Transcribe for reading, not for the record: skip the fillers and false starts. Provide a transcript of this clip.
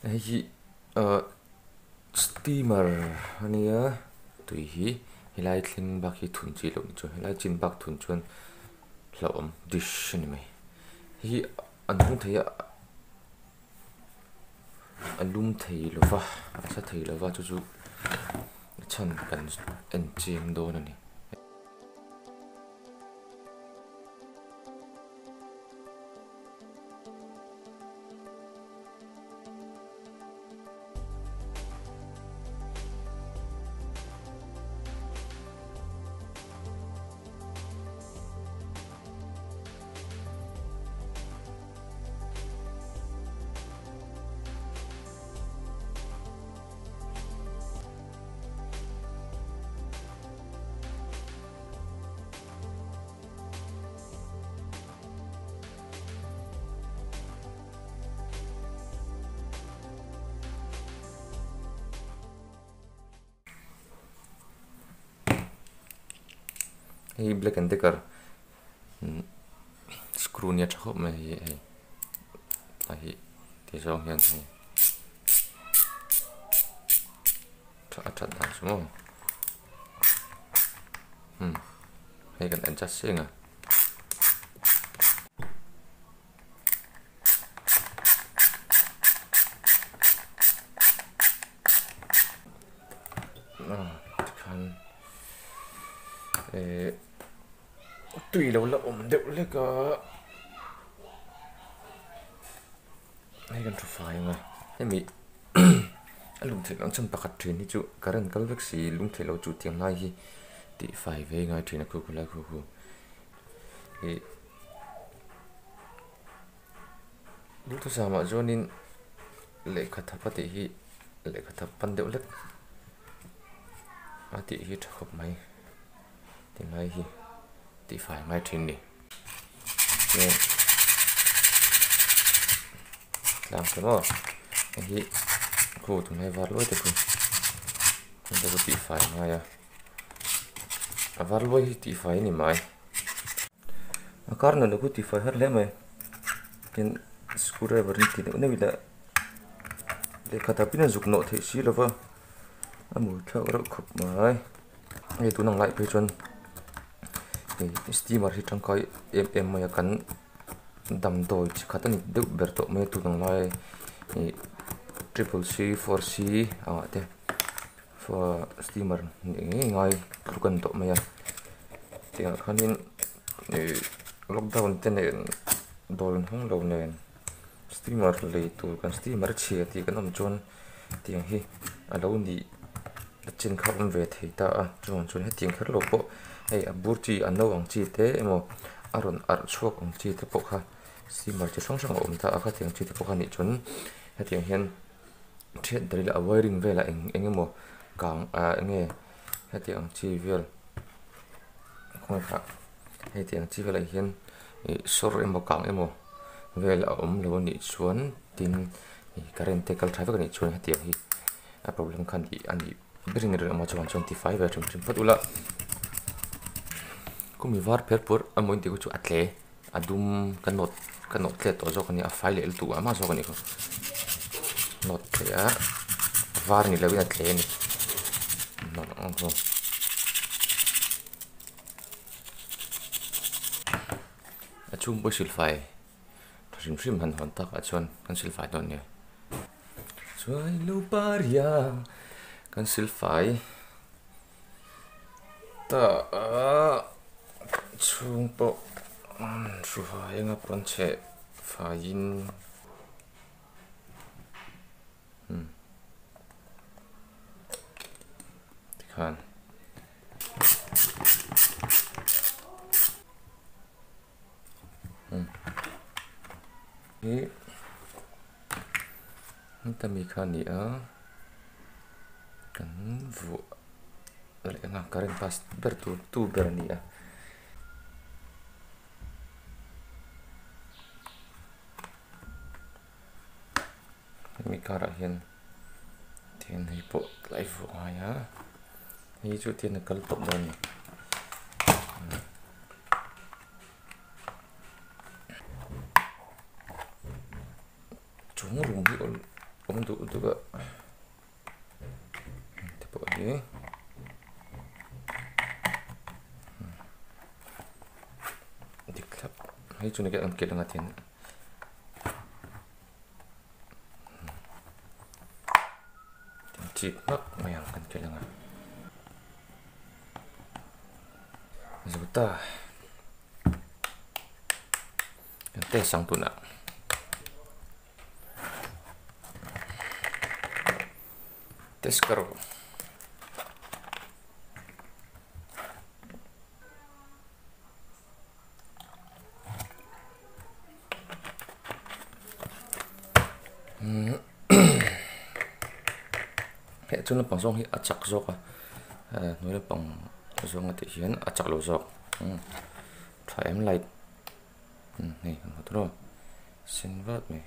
hi steamer ania tui hi helai thling bak hi thun chi lo ni chu helai chin bak thun chuan hlo om dish ni mai hi anung theia alum thei lova asa thei lova chu chu chan kan en chem do na ni hi Black and Decker screw nia thakho mai hi hi ti zong hian hi thật là số hay cần adjust xíu à kan tùy đâu là đều là cả hay cần phải mà em bị lung thề lăng chân bạc trên đi chú cái rừng cái việc gì lung thề lâu chú tiếng ngay hi thì phải về ngay trên là cô là cô thì lúc tôi sao mà cho nên lệ khát thấp thì hi lệ khát thấp ban đều lắm thì hi chắc không mấy thì ngay hi thì phải ngay trên đi làm cái đó hi cô tụi này vào lối thì không đâu có tí phải ngay à vào lối tí phải này mai cái này nó có tí phải hết lẽ mày cái screwdriver thì nó bị là để khát thấp nó dục nọ thì xí là vâng mùi thợ rất khủng mày ngay tụi năng lại bây giờ steamer thì trong cái em mày cắn đầm đồi chỉ khát tao được bật tổ mày tụi năng lại triple C 4C thế for steamer ngay lúc cần tổ mày thì khá nên lockdown tên này đồn không lâu này steamer lấy tụi cần steamer chia thì cái nằm chôn tiếng hi lâu đi trên khắp về thì ta chọn hết tiếng khát lộc bộ hay bút chi ăn nấu ăn chi thế mà aron ar chuộc ăn chi thế bộ ha steamer chỉ xong xong ổn ta các tiếng chi thế bộ ha nị chọn hết tiếng hiền chuyện đấy là wiring về là anh em càng anh nghe hết tiếng chi về không phải hết tiếng chi về là hiền sổ em càng em về là lâu nị chuan tin current cái traffic nị chuan hết tiếng hi problem kan di ani bring it ma chuan 25 ve chum patula kumi var perpur amoin ti chu atle adum kanot tle to zo kani a file el tu ama zo kani ko not ya var ni lawina tle ni no no a chum bo sil file rim han hon tak a chuan kan sil file don ni Suai luparia kan silfai ta chung po suai nga ponche fain kan ta mi khan ni kan vu le nga karen pas ber tu ber ni mi kara hian thian hi po lai vu aya hi chu thian kal top don ni chung rum hi ol untuk ke tipe ini diklap hai cuni kan kita ngatin chip mak mayangkan kailangan sebentar yang tes sang tuna tes karo hệ chúng nó bằng song hi achak zok nói là bằng song thì hiền achak lo zok try em lại này một rồi xin vớt mày